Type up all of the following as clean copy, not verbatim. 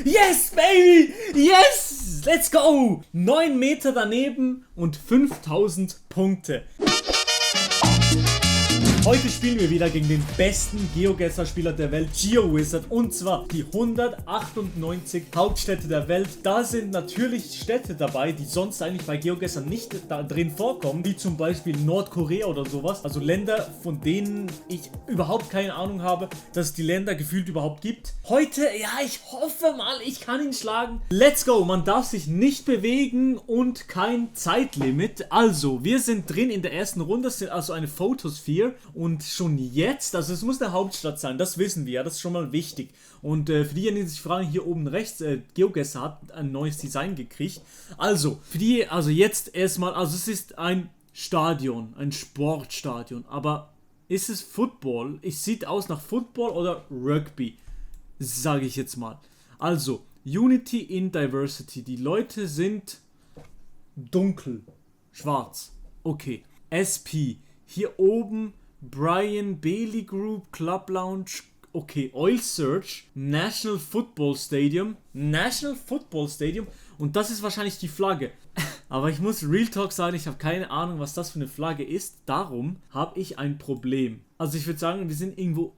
Yes, baby! Yes! Let's go! 9 Meter daneben und 5000 Punkte. Heute spielen wir wieder gegen den besten GeoGuessr-Spieler der Welt, GeoWizard, und zwar die 198 Hauptstädte der Welt. Da sind natürlich Städte dabei, die sonst eigentlich bei GeoGuessr nicht da drin vorkommen, wie zum Beispiel Nordkorea oder sowas. Also Länder, von denen ich überhaupt keine Ahnung habe, dass es die Länder gefühlt überhaupt gibt. Heute, ja, ich hoffe mal, ich kann ihn schlagen. Let's go! Man darf sich nicht bewegen und kein Zeitlimit. Also, wir sind drin in der ersten Runde, das ist also eine Photosphere. Und schon jetzt, also es muss eine Hauptstadt sein, das wissen wir, das ist schon mal wichtig. Und für diejenigen, die sich fragen, hier oben rechts, GeoGuessr hat ein neues Design gekriegt. Also, für die, also jetzt erstmal, also es ist ein Stadion, ein Sportstadion, aber ist es Football? Es sieht aus nach Football oder Rugby, sage ich jetzt mal. Also, Unity in Diversity, die Leute sind dunkel, schwarz, okay. SP, hier oben Brian Bailey Group, Club Lounge, okay, Oil Search, National Football Stadium, und das ist wahrscheinlich die Flagge. Aber ich muss Real Talk sagen, ich habe keine Ahnung, was das für eine Flagge ist, darum habe ich ein Problem. Also ich würde sagen, wir sind irgendwo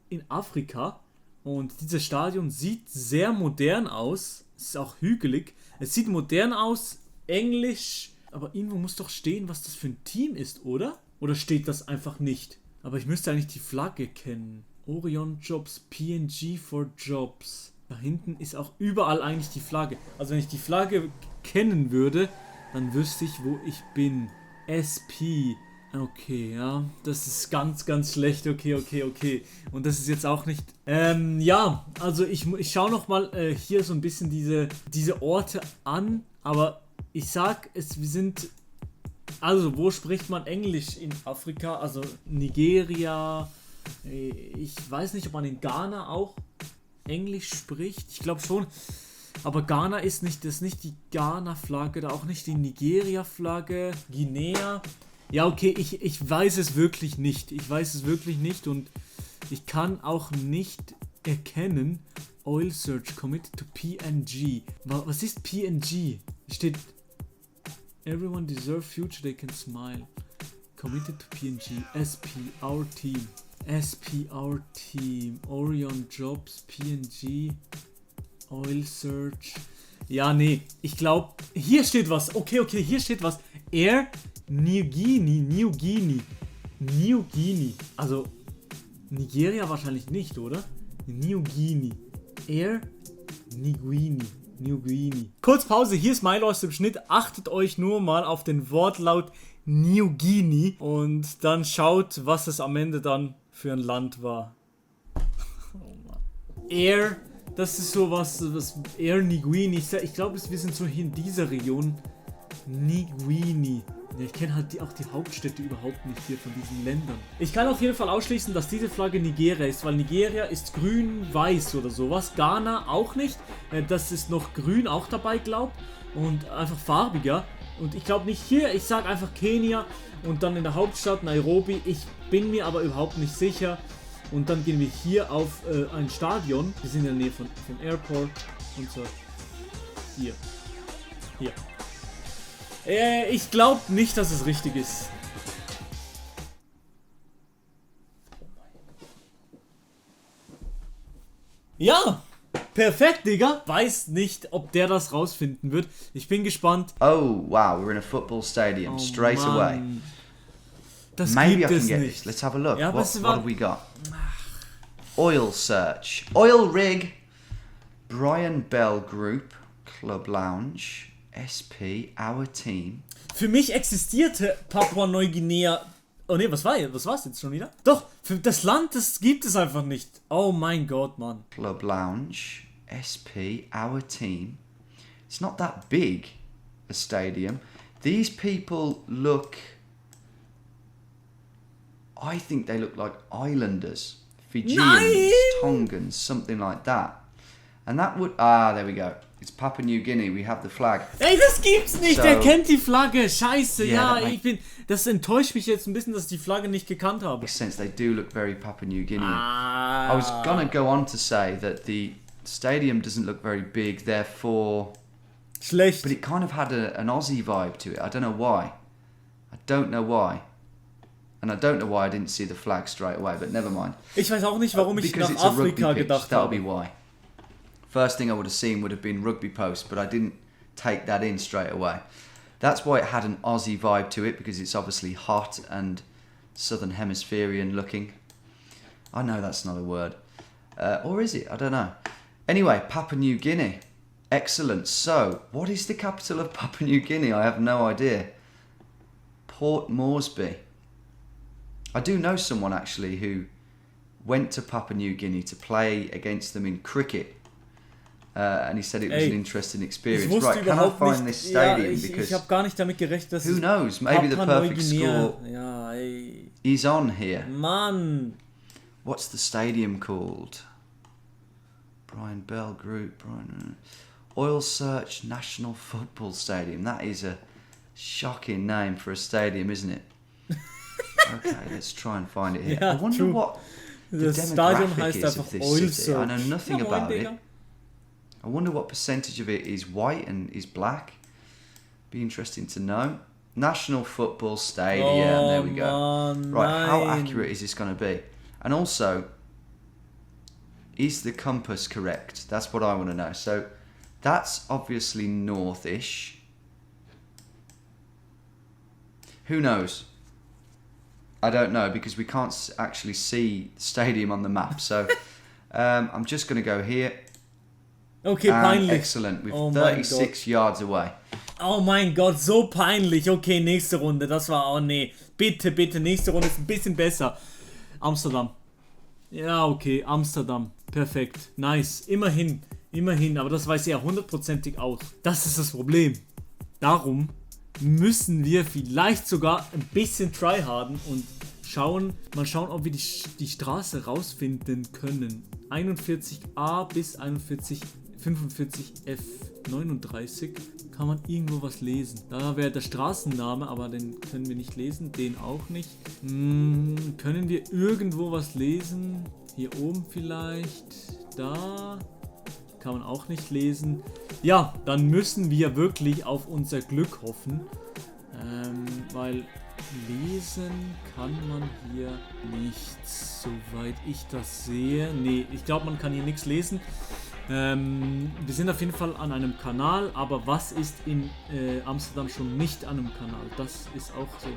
in Afrika und dieses Stadion sieht sehr modern aus, es ist auch hügelig, es sieht modern aus, englisch, aber irgendwo muss doch stehen, was das für ein Team ist, oder? Oder steht das einfach nicht? Aber ich müsste eigentlich die Flagge kennen. Orion Jobs, PNG for Jobs. Da hinten ist auch überall eigentlich die Flagge. Also wenn ich die Flagge kennen würde, dann wüsste ich, wo ich bin. SP. Okay, ja. Das ist ganz, ganz schlecht. Okay. Und das ist jetzt auch nicht... ja. Also ich schaue nochmal hier so ein bisschen diese Orte an. Aber ich sag es, wir sind... Also, wo spricht man Englisch in Afrika? Also, Nigeria. Ich weiß nicht, ob man in Ghana auch Englisch spricht. Ich glaube schon. Aber Ghana ist nicht die Ghana-Flagge, da auch nicht die Nigeria-Flagge. Guinea. Ja, okay, ich weiß es wirklich nicht. Und ich kann auch nicht erkennen. Oil Search committed to PNG. Was ist PNG? Steht... Everyone deserves future they can smile. Committed to PNG. SP, our team. SP, our team. Orion Jobs, PNG. Oil Search. Ja, nee. Ich glaube, hier steht was. Okay, hier steht was. Air New Guinea. Also, Nigeria wahrscheinlich nicht, oder? New Guinea. Air New Guinea. Kurz Pause, hier ist Milo aus dem Schnitt. Achtet euch nur mal auf den Wortlaut New Guinea und dann schaut, was es am Ende dann für ein Land war. Oh Mann. Air, das ist so was Air Niguini. Ich glaube, wir sind so hier in dieser Region. Niguini. Ja, ich kenne halt auch die Hauptstädte überhaupt nicht hier von diesen Ländern. Ich kann auf jeden Fall ausschließen, dass diese Flagge Nigeria ist, weil Nigeria ist grün-weiß oder sowas. Ghana auch nicht. Das ist noch grün auch dabei, glaub. Und einfach farbiger. Und ich glaube nicht hier, ich sage einfach Kenia und dann in der Hauptstadt Nairobi. Ich bin mir aber überhaupt nicht sicher. Und dann gehen wir hier auf ein Stadion. Wir sind in der Nähe vom Airport und so. Hier. Ich glaube nicht, dass es richtig ist. Ja, perfekt, Digga. Weiß nicht, ob der das rausfinden wird. Ich bin gespannt. Oh, wow, we're in a football stadium straight away. Das Maybe gibt I es can get nicht. this. Let's have a look. Ja, what have we got? Oil Search. Oil Rig. Brian Bell Group. Club Lounge. SP, our team. Für mich existierte Papua-Neuguinea. Oh ne, was war's jetzt schon wieder? Doch, für das Land, das gibt es einfach nicht. Oh mein Gott, Mann. Club Lounge, SP, our team. It's not that big, a stadium. These people look... I think they look like islanders. Fijians, Nein! Tongans, something like that. And that would... Ah, there we go. It's Papua New Guinea, we have the flag. Ey, das gibt's nicht, So, der kennt die Flagge, scheiße, yeah, ja, das enttäuscht mich jetzt ein bisschen, dass ich die Flagge nicht gekannt habe. Makes sense, they do look very Papua New Guinea. Ah. I was gonna go on to say that the stadium doesn't look very big, therefore... Schlecht. But it kind of had an Aussie vibe to it. I don't know why. And I don't know why I didn't see the flag straight away, but never mind. Ich weiß auch nicht, warum ich Because nach it's a rugby Afrika pitch, gedacht that'll habe. be why. First thing I would have seen would have been rugby post, but I didn't take that in straight away. That's why it had an Aussie vibe to it, because it's obviously hot and southern hemispherian looking. I know that's not a word. Or is it? I don't know. Anyway, Papua New Guinea. Excellent. So, what is the capital of Papua New Guinea? I have no idea. Port Moresby. I do know someone actually who went to Papua New Guinea to play against them in cricket. And he said it was an interesting experience. Right, can I find this stadium? Because ich habe gar nicht damit gerechnet, dass who knows? Maybe the perfect score Ja, ey. is on here. Mann. What's the stadium called? Brian Bell Group. Oil Search National Football Stadium. That is a shocking name for a stadium, isn't it? Okay, let's try and find it here. Yeah, I wonder true. what the Das Stadion demographic heißt is of einfach this Oil city. Search. I know nothing Ja, moin, about it. Digga. I wonder what percentage of it is white and is black. Be interesting to know. National Football Stadium. There we go. Mann, Right, how nein. accurate is this going to be? And also, is the compass correct? That's what I want to know. So, that's obviously north-ish. Who knows? I don't know, because we can't actually see the stadium on the map. So, I'm just going to go here. Okay, And peinlich. excellent. We're Oh mein 36 yards away. Oh mein Gott, so peinlich. Okay, nächste Runde. Das war, oh nee. Bitte, bitte, nächste Runde ist ein bisschen besser. Amsterdam. Ja, okay, Amsterdam. Perfekt. Nice. Immerhin. Immerhin. Aber das weiß er hundertprozentig auch. Das ist das Problem. Darum müssen wir vielleicht sogar ein bisschen tryharden und mal schauen, ob wir die Straße rausfinden können. 41a bis 45f 39 kann man irgendwo was lesen. Da wäre der Straßenname, aber den können wir nicht lesen, den auch nicht. Können wir irgendwo was lesen? Hier oben vielleicht, da kann man auch nicht lesen. Ja, dann müssen wir wirklich auf unser Glück hoffen, weil lesen kann man hier nicht, soweit ich das sehe. Nee, ich glaube, man kann hier nichts lesen. Wir sind auf jeden Fall an einem Kanal, aber was ist in Amsterdam schon nicht an einem Kanal? Das ist auch so.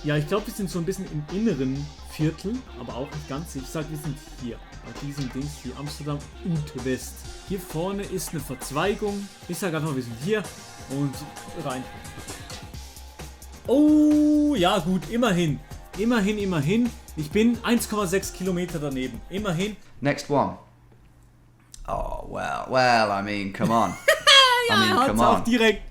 Ja, ich glaube, wir sind so ein bisschen im inneren Viertel, aber auch nicht ganz. Ich sage, wir sind hier, bei diesem Dings hier, Amsterdam und West. Hier vorne ist eine Verzweigung. Ich sage einfach, wir sind hier und rein. Oh, ja gut, immerhin. Immerhin. Ich bin 1,6 Kilometer daneben. Immerhin. Next one. Oh, well, I mean, come on. Ja, come auch on. direkt.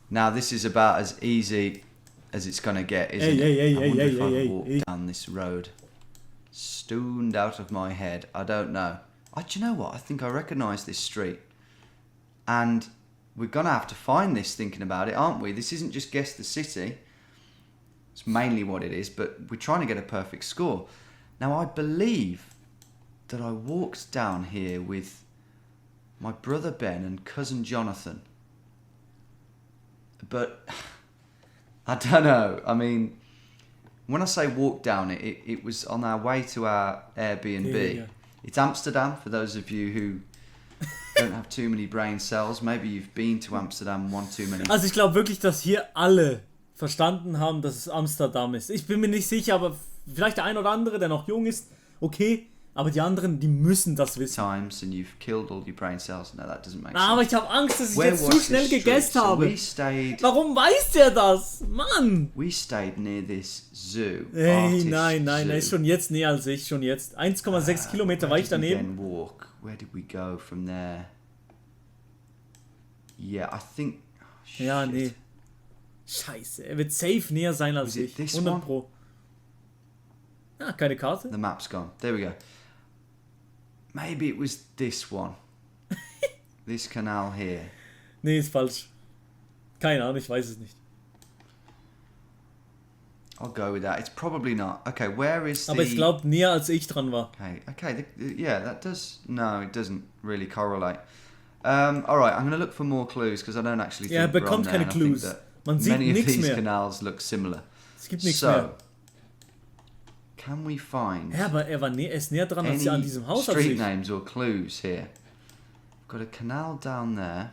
Now, this is about as easy as it's going to get, isn't it? Hey, I wonder if I've hey. walked down this road. Stoned out of my head. I don't know. Do you know what? I think I recognise this street. And we're going to have to find this thinking about it, aren't we? This isn't just guess the city. It's mainly what it is, but we're trying to get a perfect score. Now, I believe that I walked down here with my brother Ben and cousin Jonathan. But I don't know. I mean, when I say walk down it was on our way to our Airbnb. Yeah. It's Amsterdam, for those of you who don't have too many brain cells. Maybe you've been to Amsterdam one too many. Also ich glaube wirklich, dass hier alle verstanden haben, dass es Amsterdam ist. Ich bin mir nicht sicher, aber vielleicht der ein oder andere, der noch jung ist, okay. Aber die anderen, die müssen das wissen. Times and you've killed all your brain cells. No, that doesn't make sense. Aber ich habe Angst, dass ich Where jetzt was zu this schnell street? gegessen So habe. we stayed Warum weiß der das? Mann! We stayed near this zoo. Ey, artist nein, zoo. er ist schon jetzt näher als ich, schon jetzt. 1,6 Kilometer war ich Where did we daneben. then walk? Where did we go from there? Yeah, I think... Oh, Ja, shit. nee. Scheiße, er wird safe näher sein als Was it ich. this 100 one? Pro. Ah, keine Karte. The map's gone. There we go. Maybe it was this one. This canal here. Nee, ist falsch. Keine Ahnung, ich weiß es nicht. I'll go with that. It's probably not. Okay, where is the... Aber ich glaube näher als ich dran war. Okay, yeah, that does... No, it doesn't really correlate. Alright, I'm going to look for more clues, because I don't actually think Ja, er bekommt we're on there, keine and I think Clues. that Man sieht many of nichts these mehr. canals look similar. Es gibt nichts mehr. Can we find Ja, aber er ist näher dran als er an any diesem Haus als street ich. names or clues here? We've got a canal down there,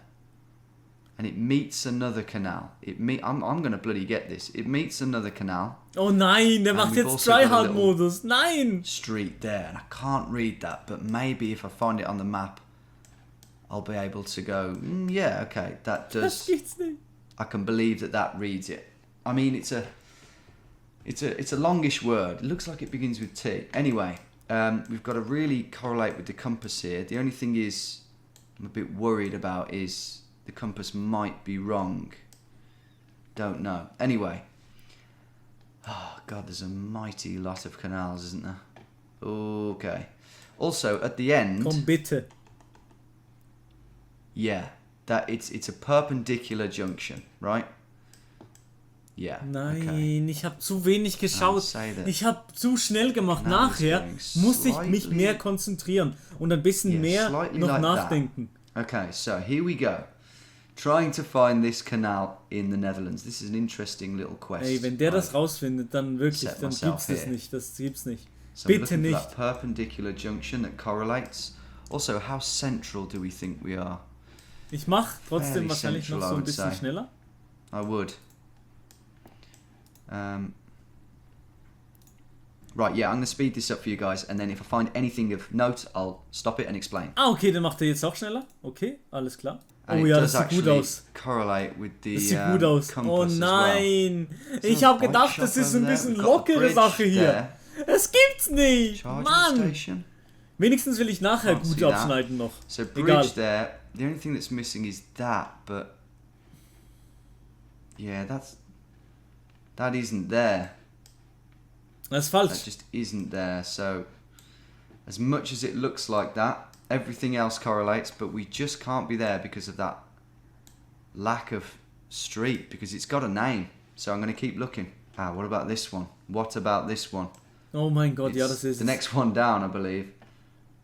and it meets another canal. I'm going to bloody get this. It meets another canal. Oh nein, der macht we've jetzt also got a Tryhard-Modus. Nein! Street there, and I can't read that, but maybe if I find it on the map, I'll be able to go, yeah, okay, that Das does... gibt's nicht. I can believe that reads it. I mean, it's a longish word. It looks like it begins with T. Anyway, we've got to really correlate with the compass here. The only thing is, I'm a bit worried about is the compass might be wrong. Don't know. Anyway. Oh, God, there's a mighty lot of canals, isn't there? Okay. Also, at the end... Komm bitte. Yeah. That it's a perpendicular junction, right? Yeah. Nein, okay. ich habe zu wenig geschaut. Ich habe zu schnell gemacht. Now Nachher it's muss ich going mich slightly- mehr konzentrieren und ein bisschen Yeah, mehr slightly noch like nachdenken. Okay, so here we go. Trying to find this canal in the Netherlands. This is an interesting little quest. Ey, wenn der das I've rausfindet, dann wirklich, set dann myself gibt's das here. nicht. Das gibt's nicht. So I'm Bitte looking for nicht. that perpendicular junction that correlates. Also, how central do we think we are? Ich mache trotzdem Fairly wahrscheinlich central, noch I so ein would bisschen say. schneller. I would. Right, yeah, I'm going to speed this up for you guys, and then if I find anything of note, I'll stop it and explain. Ah, okay, dann macht er jetzt auch schneller. Okay, alles klar. And Oh it ja, does das sieht gut actually aus. correlate with the Das sieht gut aus. compass Oh as well. nein. So Ich a habe bike gedacht, shop das ist over ein there. bisschen We've got a lockere bridge Sache hier. there. Es gibt's nicht. Charging Mann. station. Wenigstens will ich nachher Can't gut see that. abschneiden noch. So bridge Egal. there. The only thing that's missing is that, but yeah, that isn't there. Das ist That falsch. just isn't there. So as much as it looks like that, everything else correlates, but we just can't be there because of that lack of street, because it's got a name. So I'm going to keep looking. Ah, what about this one? What about this one? Oh mein Gott, ja, It's das ist the es. next one down, I believe.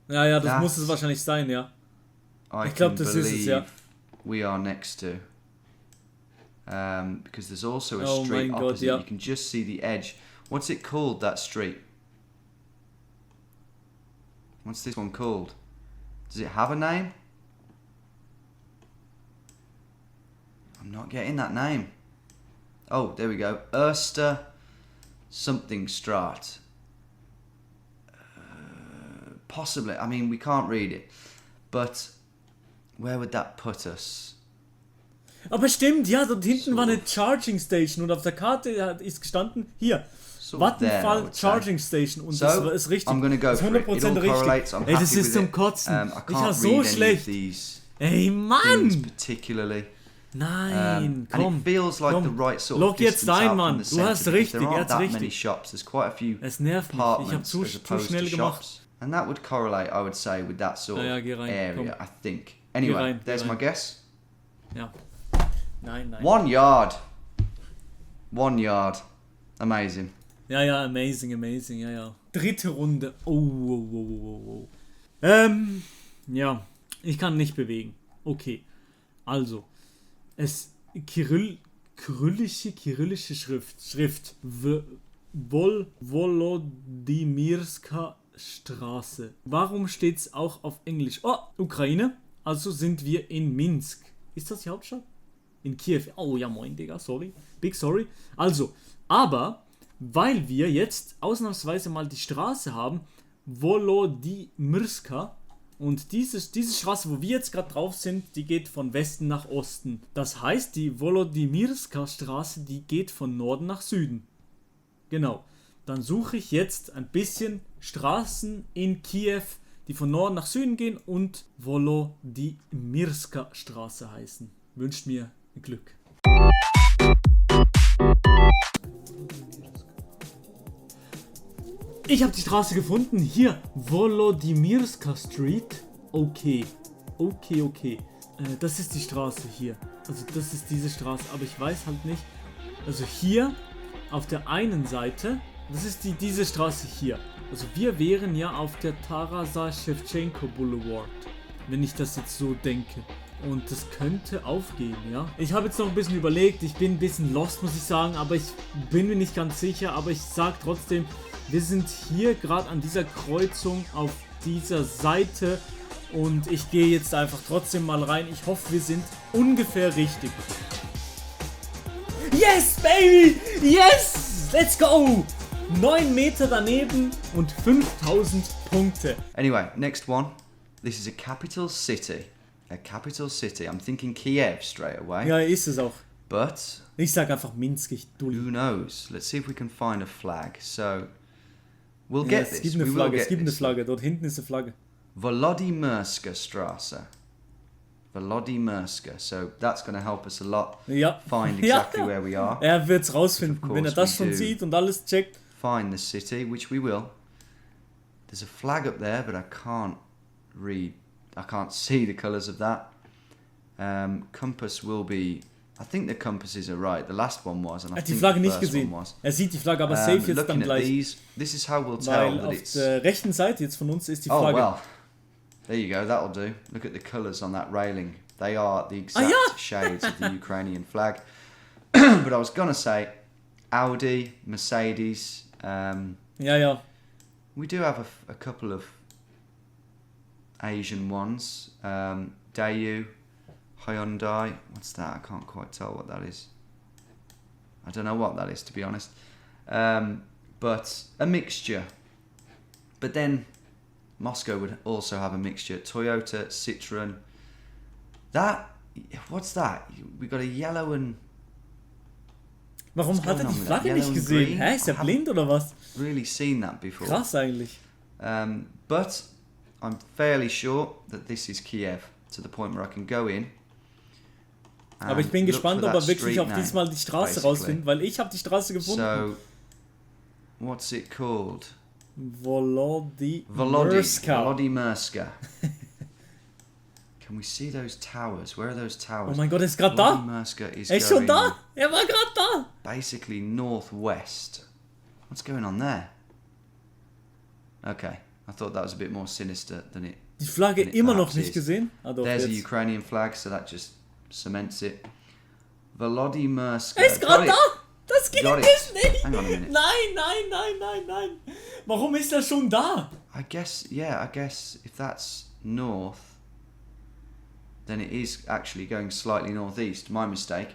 Ja, ja, das That's- muss es wahrscheinlich sein, ja. I Ich glaub, can das ist es, believe ja. we are next to. Because there's also a Oh street mein Gott, opposite. ja. You can just see the edge. What's it called, that street? What's this one called? Does it have a name? I'm not getting that name. Oh, there we go. Erster something Straat. Possibly. I mean, we can't read it. But where would that put us? Aber stimmt, ja, dort hinten So. war eine Charging Station und auf der Karte ist gestanden, hier, Sort of there, I Vattenfall would say. Charging Station und So, das ist richtig. I'm gonna go Das ist for it. It 100% all correlates. richtig. I'm Ey, das happy ist with zum it. Kotzen. I Ich war can't so read any of schlecht. these Ey, things Mann! particularly. Nein, And komm. it feels like komm. the right sort Log of jetzt distance ein, out Mann. from the Du centre, hast because richtig, there er aren't hat's that richtig. many shops. There's quite a few Es nervt mich. Ich habe apartments zu as opposed schnell to gemacht. shops. And that would correlate, I would say, with that sort Ja, of geh rein, area, komm. I think. Anyway, rein, geh there's rein. my guess. Ja. Nein. 1 yard. 1 yard. Amazing. Ja, amazing, ja. Dritte Runde. Oh. Ja, ich kann nicht bewegen. Okay. Also, kyrillische Schrift. Volodymyrska Straße. Warum steht's auch auf Englisch? Oh, Ukraine. Also sind wir in Minsk. Ist das die Hauptstadt? In Kiew. Oh ja, moin, Digga, sorry. Big sorry. Also, aber, weil wir jetzt ausnahmsweise mal die Straße haben, Volodymyrska, und diese Straße, wo wir jetzt gerade drauf sind, die geht von Westen nach Osten. Das heißt, die Volodymyrska Straße, die geht von Norden nach Süden. Genau. Dann suche ich jetzt ein bisschen Straßen in Kiew, die von Norden nach Süden gehen und Volodymyrska Straße heißen. Wünscht mir Glück. Ich habe die Straße gefunden. Hier, Volodymyrska Street. Okay. Das ist die Straße hier. Also das ist diese Straße, aber ich weiß halt nicht. Also hier auf der einen Seite, das ist diese Straße hier. Also wir wären ja auf der Tarasa-Shevchenko Boulevard, wenn ich das jetzt so denke. Und das könnte aufgehen, ja. Ich habe jetzt noch ein bisschen überlegt, ich bin ein bisschen lost, muss ich sagen, aber ich bin mir nicht ganz sicher, aber ich sage trotzdem, wir sind hier gerade an dieser Kreuzung auf dieser Seite und ich gehe jetzt einfach trotzdem mal rein. Ich hoffe, wir sind ungefähr richtig. Yes, baby! Yes! Let's go! 9 Meter daneben und 5000 Punkte. Anyway, next one. This is a capital city. A capital city. I'm thinking Kiev straight away. Ja, ist es auch. But Ich sag einfach Minsk, ich dulli. who knows? Let's see if we can find a flag. So we'll Ja, get es this. gibt eine We will Flagge, es get gibt eine this. Flagge. Dort hinten ist eine Flagge. Volodymyrska Straße. Volodymyrska. So that's going to help us a lot Ja. find Ja. exactly where we are. Er wird's rausfinden, Of wenn er course das we schon do. sieht und alles checkt. Find the city, which we will. There's a flag up there, but I can't see the colours of that. Compass will be. I think the compasses are right. The last one was, and Er I hat die think Flagge the nicht first gesehen. one was. Er sieht die Flagge, aber safe jetzt dann Looking at gleich. these, this is how we'll tell Weil that auf it's. der rechten Seite jetzt von uns ist die Oh Flagge. well, there you go. That'll do. Look at the colours on that railing. They are the exact yeah. shades of the Ukrainian flag. But I was gonna say, Audi, Mercedes. Ja, ja. We do have a couple of Asian ones. Daewoo, Hyundai. What's that? I can't quite tell what that is. I don't know what that is, to be honest. But a mixture. But then Moscow would also have a mixture. Toyota, Citroen. What's that? We got a yellow and Warum What's hat er going die on with Flagge that? nicht Yellow and gesehen? green? Hä, ist er I blind oder was? really seen that before. Krass eigentlich. But I'm fairly sure that this is Kiev, to the point where I can go in. Aber ich bin and look gespannt, for ob that er wirklich street auch name, diesmal die Straße basically. rausfindet, weil ich habe die Straße gefunden. So, what's it called? Volodymyrska. Volodymyrska. Can we see those towers? Where are those towers? Oh mein Gott, er ist gerade da. Volodymyrska is Er ist schon going da. Er war gerade da. basically northwest. What's going on there? Okay, I thought that was a bit more sinister than it. Die Flagge It immer noch perhaps nicht is. gesehen. Ah, doch, There's a jetzt. Ukrainian flag, so that just cements it. Volodymyrska. Er ist gerade Got da. it. Das geht Got it. nicht. Hang on a minute. Nein. Warum ist er schon da? I guess if that's north, then it is actually going slightly northeast. My mistake.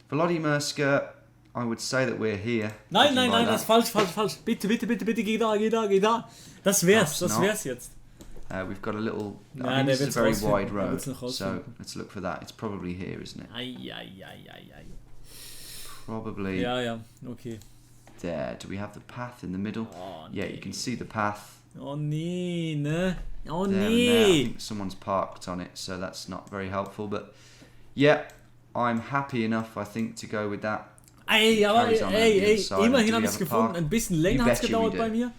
Volodymyrska, I would say that we're here. Nein, judging by das that. ist falsch. Bitte, geh da. Das wär's jetzt. We've got a little. Nah, I mean, der this is a wird's very rausfinden. wide Der road, wird's noch so rausfinden. let's look for that. It's probably here, isn't it? Ei. Probably Ja, okay. there. Do we have the path in the middle? Oh, Yeah, you can see the path Oh nee, ne? Oh there and there. I nee. think someone's parked on it, so that's not very helpful. But yeah, I'm happy enough, I think, to go with that. Ey, aber Carries on at the other side. immerhin Do habe we ich es have a gefunden. park? Ein bisschen You länger hat es betcha we gedauert do. bei mir.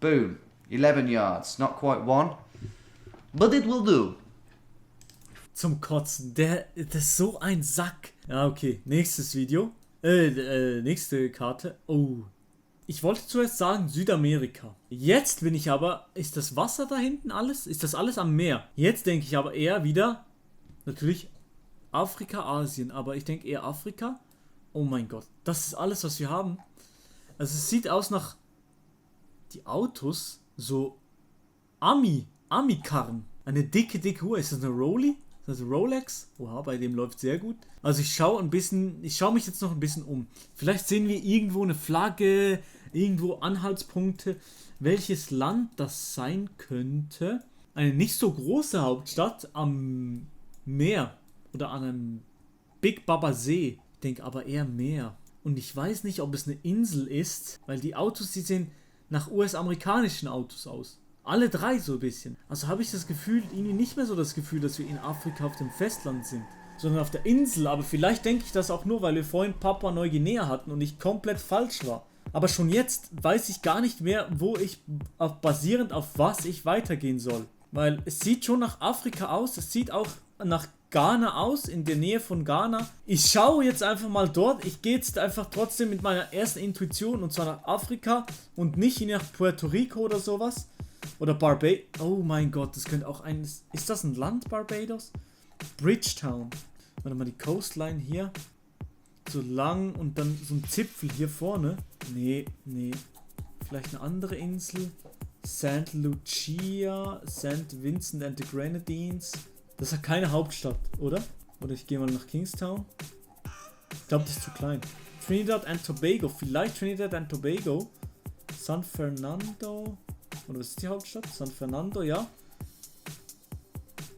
Boom, 11 yards. Not quite one, but it will do. Zum Kotzen. Das ist so ein Sack. Ja, okay. Nächstes Video. Nächste Karte. Oh. Ich wollte zuerst sagen Südamerika. Jetzt bin ich aber... Ist das Wasser da hinten alles? Ist das alles am Meer? Jetzt denke ich aber eher wieder... Natürlich Afrika, Asien. Aber ich denke eher Afrika. Oh mein Gott. Das ist alles, was wir haben. Also es sieht aus nach... Die Autos so... Ami-Karren. Eine dicke Uhr. Ist das eine Rolli? Ist das eine Rolex? Oha, bei dem läuft sehr gut. Also ich schaue mich jetzt noch ein bisschen um. Vielleicht sehen wir irgendwo eine Flagge, irgendwo Anhaltspunkte, welches Land das sein könnte. Eine nicht so große Hauptstadt am Meer oder an einem Big Baba See. Ich denke aber eher Meer. Und ich weiß nicht, ob es eine Insel ist, weil die Autos, die sehen nach US-amerikanischen Autos aus. Alle drei so ein bisschen. Also habe ich das Gefühl, irgendwie nicht mehr so das Gefühl, dass wir in Afrika auf dem Festland sind, sondern auf der Insel. Aber vielleicht denke ich das auch nur, weil wir vorhin Papua Neuguinea hatten und ich komplett falsch war. Aber schon jetzt weiß ich gar nicht mehr, basierend auf was ich weitergehen soll. Weil es sieht schon nach Afrika aus, es sieht auch nach Ghana aus, in der Nähe von Ghana. Ich schaue jetzt einfach mal dort. Ich gehe jetzt einfach trotzdem mit meiner ersten Intuition, und zwar nach Afrika und nicht nach Puerto Rico oder sowas. Oder Barbados. Oh mein Gott, das könnte auch ein... Ist das ein Land, Barbados? Bridgetown. Warte mal, die Coastline hier. So lang und dann so ein Zipfel hier vorne. Nee. Vielleicht eine andere Insel. St. Lucia, St. Vincent and the Grenadines. Das hat keine Hauptstadt, oder? Oder ich gehe mal nach Kingstown. Ich glaube, das ist zu klein. Trinidad and Tobago. Vielleicht Trinidad and Tobago. San Fernando. Oder was ist die Hauptstadt? San Fernando, ja.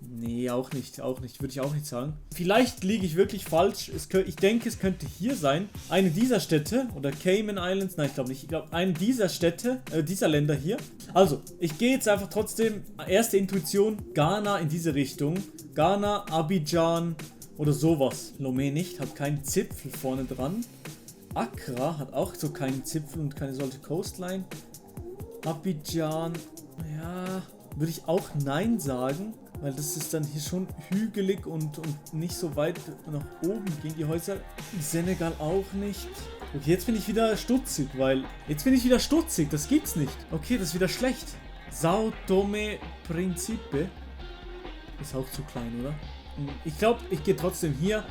Nee, auch nicht. Würde ich auch nicht sagen. Vielleicht liege ich wirklich falsch. Ich denke, es könnte hier sein. Eine dieser Städte. Oder Cayman Islands. Nein, ich glaube nicht. Ich glaube, eine dieser Städte. Dieser Länder hier. Also, ich gehe jetzt einfach trotzdem. Erste Intuition. Ghana in diese Richtung. Ghana, Abidjan. Oder sowas. Lomé nicht. Hat keinen Zipfel vorne dran. Accra hat auch so keinen Zipfel und keine solche Coastline. Abidjan. Ja. Würde ich auch Nein sagen. Weil das ist dann hier schon hügelig und nicht so weit nach oben gehen die Häuser. Senegal auch nicht. Okay, jetzt bin ich wieder stutzig, das gibt's nicht. Okay, das ist wieder schlecht. Sao Tome Principe. Ist auch zu klein, oder? Ich glaube, ich gehe trotzdem hier.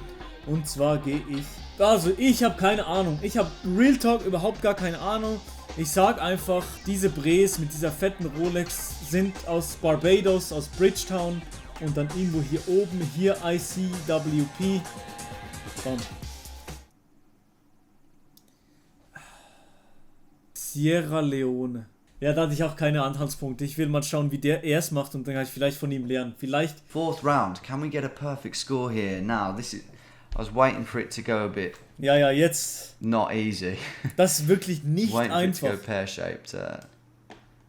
Und zwar gehe ich... Also, ich habe keine Ahnung. Ich habe Real Talk überhaupt gar keine Ahnung. Ich sag einfach, diese Bres mit dieser fetten Rolex sind aus Barbados, aus Bridgetown und dann irgendwo hier oben, hier ICWP. Bam. Sierra Leone. Ja, da hatte ich auch keine Anhaltspunkte. Ich will mal schauen, wie der es macht und dann kann ich vielleicht von ihm lernen. Vielleicht. Fourth round. Can we get a perfect score here? Now, I was waiting for it to go a bit. Ja, jetzt. Not easy. Das ist wirklich nicht einfach. For it to go pear-shaped.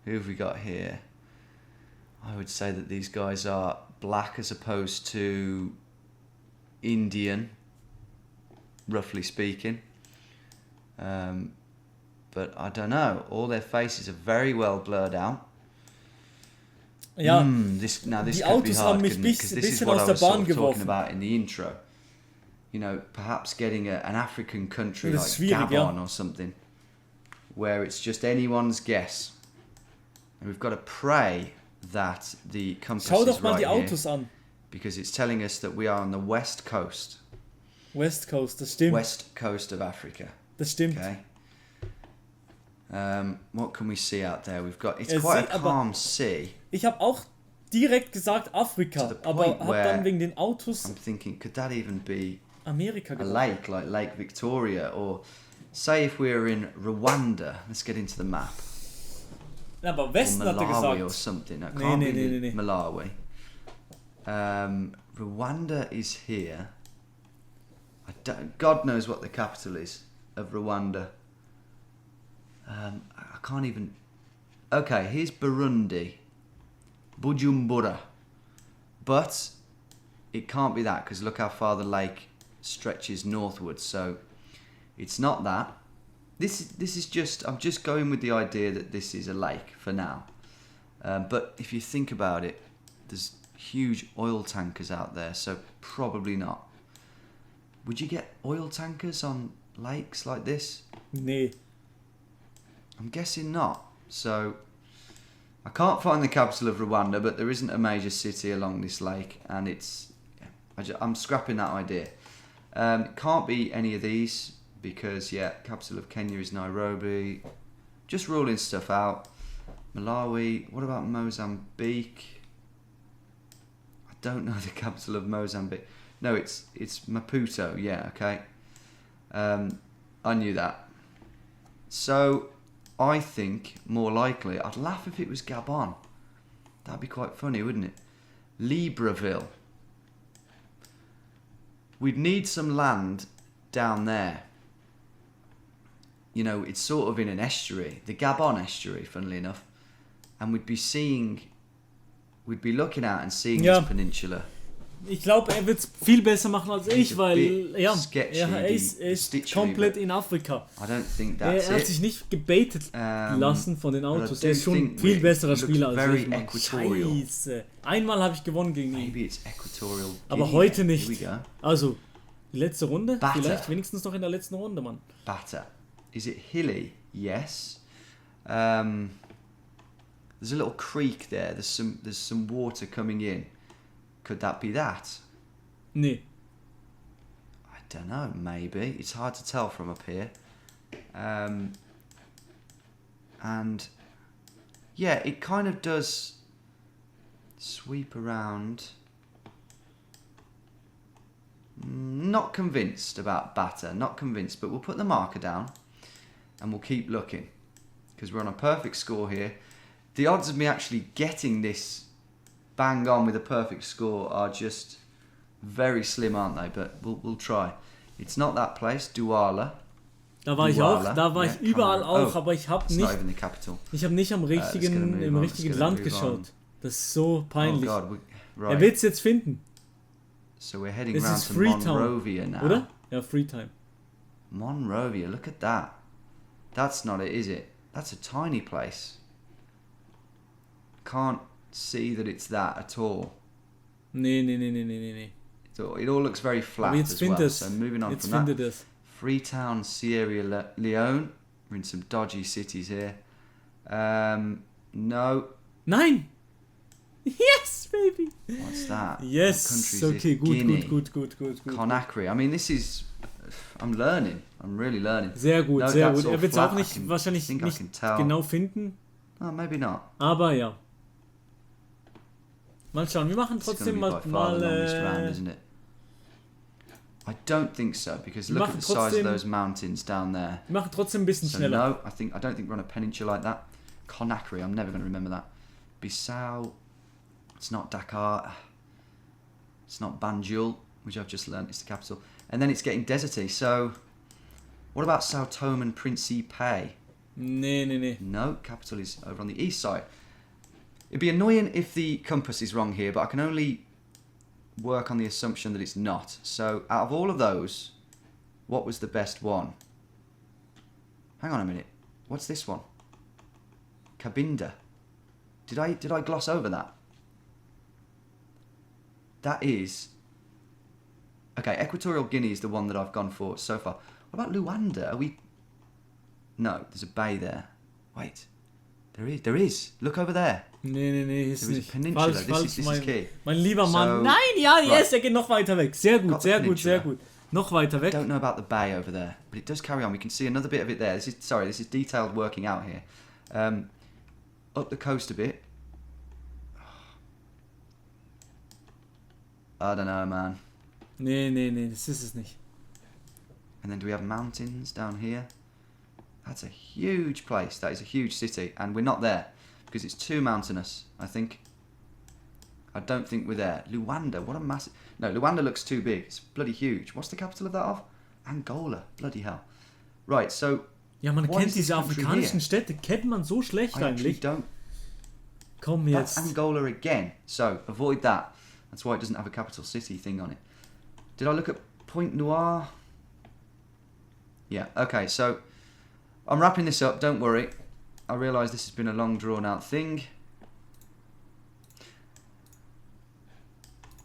Who have we got here? I would say that these guys are black as opposed to Indian, roughly speaking. But I don't know. All their faces are very well blurred out. Ja, this die could be Autos hard, haben mich ein bisschen aus der Bahn geworfen. Talking about in the intro. You know, perhaps getting an African country like schwierig, Gabon or something, where it's just anyone's guess. And we've got to pray that the compass Schau is doch mal right die Autos here, an. because it's telling us that we are on the west coast. West Coast, das stimmt. West coast of Africa. Das stimmt. Okay. What can we see out there? It's quite a calm sea. Ich habe auch direkt gesagt Afrika, aber habe dann wegen den Autos I'm thinking, could that even be Amerika a gesagt. lake like Lake Victoria, or say if we were in Rwanda? Let's get into the map. Aber Westen Or hat er Malawi gesagt. or something. It can't be Nee. Malawi. Rwanda is here. God knows what the capital is of Rwanda. I can't even... Okay, here's Burundi. Bujumbura. But it can't be that, because look how far the lake stretches northwards. So it's not that. This is just... I'm just going with the idea that this is a lake for now. But if you think about it, there's huge oil tankers out there, so probably not. Would you get oil tankers on lakes like this? Nee. I'm guessing not. So I can't find the capital of Rwanda, but there isn't a major city along this lake, and I'm scrapping that idea. It can't be any of these because, capital of Kenya is Nairobi. Just ruling stuff out. Malawi. What about Mozambique? I don't know the capital of Mozambique. No, it's Maputo. Yeah, okay. I knew that. So I think more likely, I'd laugh if it was Gabon. That'd be quite funny, wouldn't it? Libreville. We'd need some land down there. You know, it's sort of in an estuary, the Gabon estuary, funnily enough. And we'd be looking out and seeing this peninsula. Ich glaube, er wird es viel besser machen als ich, a weil bit ja, sketchy, er ist stitchery, komplett but in Afrika. I don't think Er that's hat it. sich nicht gebaitet lassen von den but I Autos. do Er ist schon ein think viel it besserer looks Spieler als very ich. Mann. equatorial. Scheiße. Einmal habe ich gewonnen gegen ihn. Maybe it's equatorial. Aber Guinea. heute Here nicht. we go. Also, die letzte Runde? Batter. Vielleicht wenigstens noch in der letzten Runde, Mann. Batter. Is it hilly? Yes. There's a little creek there. There's some water coming in. Could that be that? Nee. I don't know. Maybe it's hard to tell from up here. And yeah, it kind of does sweep around. Not convinced about batter. Not convinced, but we'll put the marker down and we'll keep looking because we're on a perfect score here. The odds of me actually getting this bang on with a perfect score are just very slim, aren't they? But we'll try. It's not that place, Douala. Da war ich auch, da war ich überall Cameroon. auch, aber ich habe It's not nicht, even the capital. ich habe nicht im gonna move richtigen on, Land let's gonna move geschaut. Das ist so Oh peinlich. God, Er right. wird es jetzt finden, So we're heading This round is to Freetown, Monrovia now. oder? Ja, Freetime. Monrovia, look at that. That's not it, is it? That's a tiny place. Can't see that it's that at all. Nee. It all looks very flat Aber jetzt as well. findet es. So moving on Jetzt from that. findet es. Freetown, Sierra Leone. We're in some dodgy cities here. No. Nein! Yes, baby! What's that? Yes, What country is okay, this? gut. Guinea. Conakry. I mean, this is... I'm learning. I'm really learning. Sehr gut, No, sehr that's gut. all Er wird es flat. auch nicht, I can- wahrscheinlich think I nicht can tell. genau finden, Oh, maybe not. aber ja. Mal schauen, wir machen It's going to trotzdem be by mal, far the longest round, isn't it? I don't think so, because Wir look at machen the size of trotzdem- those mountains down there. wir machen trotzdem ein bisschen So schneller. no, I don't think we're on a peninsula like that. Conakry, I'm never going to remember that. Bissau, it's not Dakar. It's not Banjul, which I've just learnt is the capital. And then it's getting deserty, so... What about Sao Tome and Principe? Nee. No, capital is over on the east side. It'd be annoying if the compass is wrong here, but I can only work on the assumption that it's not. So, out of all of those, what was the best one? Hang on a minute. What's this one? Cabinda. Did I gloss over that? That is... Okay, Equatorial Guinea is the one that I've gone for so far. What about Luanda? Are we... No, there's a bay there. Wait. There is. Look over there. Nee, ist There is a nicht. peninsula. Falsch, This is mein, key. mein lieber Mann. So, Nein, ja, yes, right. er geht noch weiter weg. Sehr gut, Got the sehr gut, sehr peninsula. gut. Noch weiter weg. Don't know about the bay over there, but it does carry on. We can see another bit of it there. This is detailed working out here. Up the coast a bit. I don't know, man. Nee, das ist es nicht. And then do we have mountains down here? That's a huge place. That is a huge city, and we're not there because it's too mountainous, I think. I don't think we're there. Luanda, what a massive... No, Luanda looks too big. It's bloody huge. What's the capital of that of? Angola. Bloody hell. Right, so... Ja, man What kennt is this diese country afrikanischen here? Städte, kennt man so schlecht I actually eigentlich. don't... Komm That's jetzt. Angola again. So, avoid that. That's why it doesn't have a capital city thing on it. Did I look at Point Noir? Yeah, okay, so... I'm wrapping this up, don't worry. I realise this has been a long drawn out thing.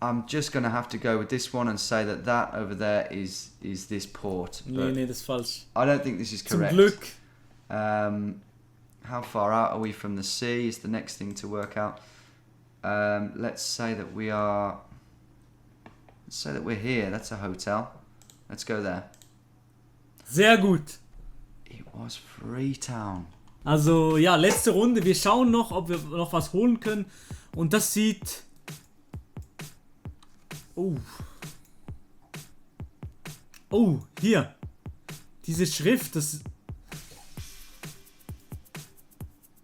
I'm just going to have to go with this one and say that that over there is this port. But Nee, das ist falsch. I don't think this is Zum correct. Glück. How far out are we from the sea is the next thing to work out. Let's say that we are... Let's say that we're here. That's a hotel. Let's go there. Sehr gut. It was Freetown. Also, ja, letzte Runde. Wir schauen noch, ob wir noch was holen können. Und das sieht... Oh, hier. Diese Schrift, das...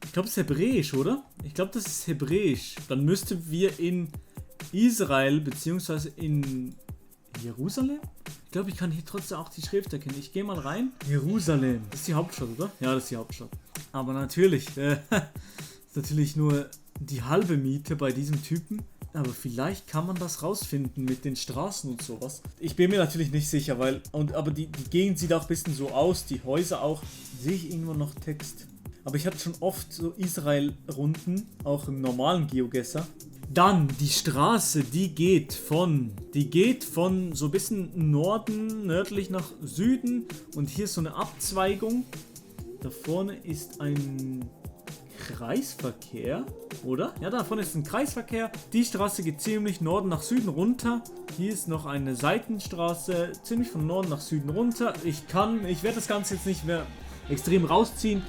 Ich glaube, es ist Hebräisch, oder? Ich glaube, das ist Hebräisch. Dann müssten wir in Israel, beziehungsweise in Jerusalem? Ich glaube, ich kann hier trotzdem auch die Schrift erkennen. Ich gehe mal rein. Jerusalem. Das ist die Hauptstadt, oder? Ja, das ist die Hauptstadt. Aber natürlich, ist natürlich nur die halbe Miete bei diesem Typen. Aber vielleicht kann man das rausfinden mit den Straßen und sowas. Ich bin mir natürlich nicht sicher, weil... aber die Gegend sieht auch ein bisschen so aus, die Häuser auch. Sehe ich irgendwo noch Text? Aber ich hatte schon oft so Israel-Runden, auch im normalen GeoGuessr. Dann die Straße, die geht von so ein bisschen Norden, nördlich nach Süden. Und hier ist so eine Abzweigung. Da vorne ist ein Kreisverkehr, oder? Ja, da vorne ist ein Kreisverkehr. Die Straße geht ziemlich Norden nach Süden runter. Hier ist noch eine Seitenstraße, ziemlich von Norden nach Süden runter. Ich werde das Ganze jetzt nicht mehr extrem rausziehen.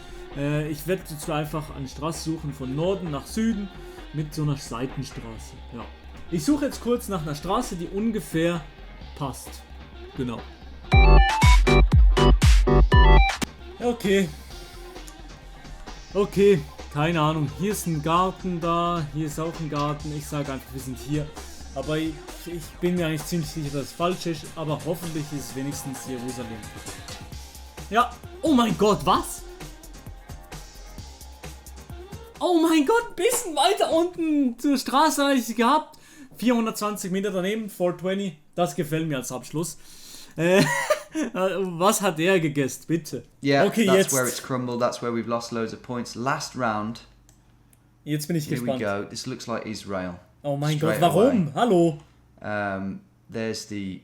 Ich werde jetzt einfach eine Straße suchen von Norden nach Süden mit so einer Seitenstraße. Ja. Ich suche jetzt kurz nach einer Straße, die ungefähr passt. Genau. Okay, keine Ahnung. Hier ist ein Garten da, hier ist auch ein Garten. Ich sage einfach, wir sind hier. Aber ich bin mir eigentlich ziemlich sicher, dass es falsch ist. Aber hoffentlich ist es wenigstens Jerusalem. Ja. Oh mein Gott, was? Oh mein Gott, ein bisschen weiter unten zur Straße habe ich sie gehabt. 420 Meter daneben, 420. Das gefällt mir als Abschluss. Was hat er gegessen, bitte? Yeah, okay, that's jetzt. where it's crumbled. That's where we've lost loads of points. Last round. Jetzt bin ich gespannt. Here we go. This looks like Israel. Oh mein Straight Gott, warum? away. Hallo? There's the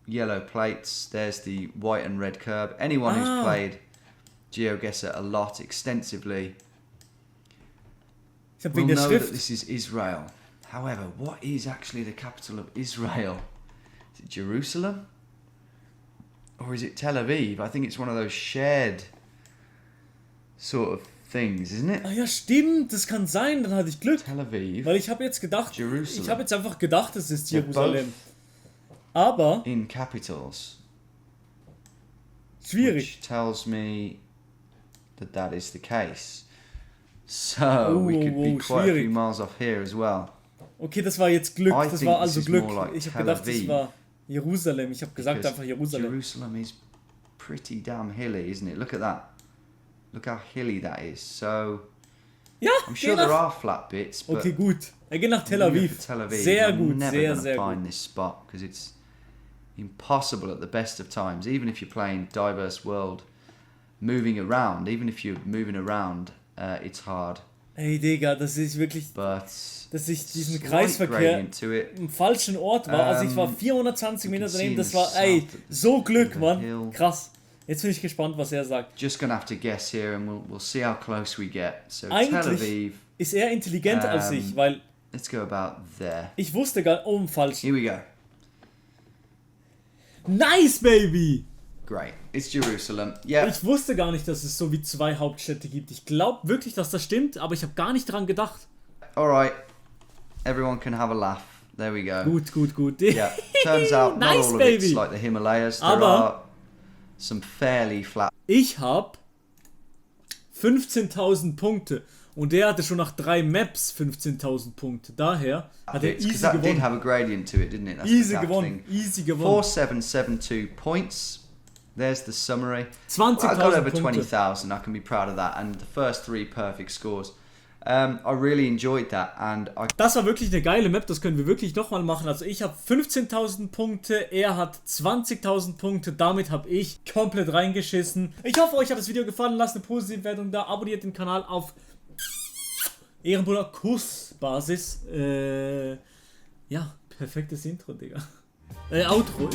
yellow plates. There's the white and red curb. Anyone who's played GeoGuessr a lot, extensively, Ich habe will wegen der know that Schrift. this is Israel. However, what is actually the capital of Israel? Is it Jerusalem? Or is it Tel Aviv? I think it's one of those shared sort of things, isn't it? Ah ja, stimmt, das kann sein, dann hatte ich Glück. Tel Aviv. Weil ich habe jetzt gedacht, Jerusalem. ich habe jetzt einfach gedacht, es ist They're Jerusalem. Aber, in capitals, schwierig. which tells me that is the case. So we could be quite a schwierig. few miles off here as well. Okay, das war jetzt Glück, I das think war this also is Glück. more like Ich habe Tel gedacht, das Aviv. war Jerusalem. Ich habe gesagt Because einfach Jerusalem. Jerusalem is pretty damn hilly, isn't it? Look at that. Look how hilly that is. So Ja, I'm sure there are flat bits, but Okay, gut. Er geht nach Tel when we Aviv. look at Tel Aviv, Sehr we're gut, never sehr, gonna sehr find gut. this spot because it's impossible at the best of times. Even if you're playing diverse world, moving around, even if you're moving around, it's hard. Ey, Digga, das ist wirklich, But dass ich diesen slight Kreisverkehr gradient to it. im falschen Ort war. Also ich war 420 Meter you can daneben, see das in war, the ey, south that there's so Glück, a bit of a Mann. hill. Krass. Jetzt bin ich gespannt, was er sagt. Just gonna have to guess here, and we'll see how close we get. So Tel Eigentlich Aviv. ist er intelligenter als ich, weil Let's go about there. ich wusste gar nicht, falsch. Here we go. Nice, Baby! Great. It's Jerusalem. Yeah. Ich wusste gar nicht, dass es so wie 2 Hauptstädte gibt. Ich glaube wirklich, dass das stimmt, aber ich habe gar nicht dran gedacht. All right. Everyone can have a laugh. There we go. Gut. Yeah. Turns out not Nice, all of baby. it's like the Himalayas. There Aber- are some fairly flat. Ich habe 15.000 Punkte und der hatte schon nach 3 Maps 15.000 Punkte. Daher hat er Because easy that did gewonnen. have a gradient to it, didn't it? That's Easy the daft gewonnen. thing. Easy gewonnen. 4772 points. There's the summary. 20.000 I got over Punkte. 20,000. I can be proud of that. And the first 3 perfect scores. I really enjoyed that, and I Das war wirklich eine geile Map, das können wir wirklich nochmal machen. Also ich habe 15.000 Punkte, er hat 20.000 Punkte, damit habe ich komplett reingeschissen. Ich hoffe, euch hat das Video gefallen, lasst eine positive Wertung da, abonniert den Kanal auf Ehrenbruder Kussbasis. Ja, perfektes Intro, Digga. Outro.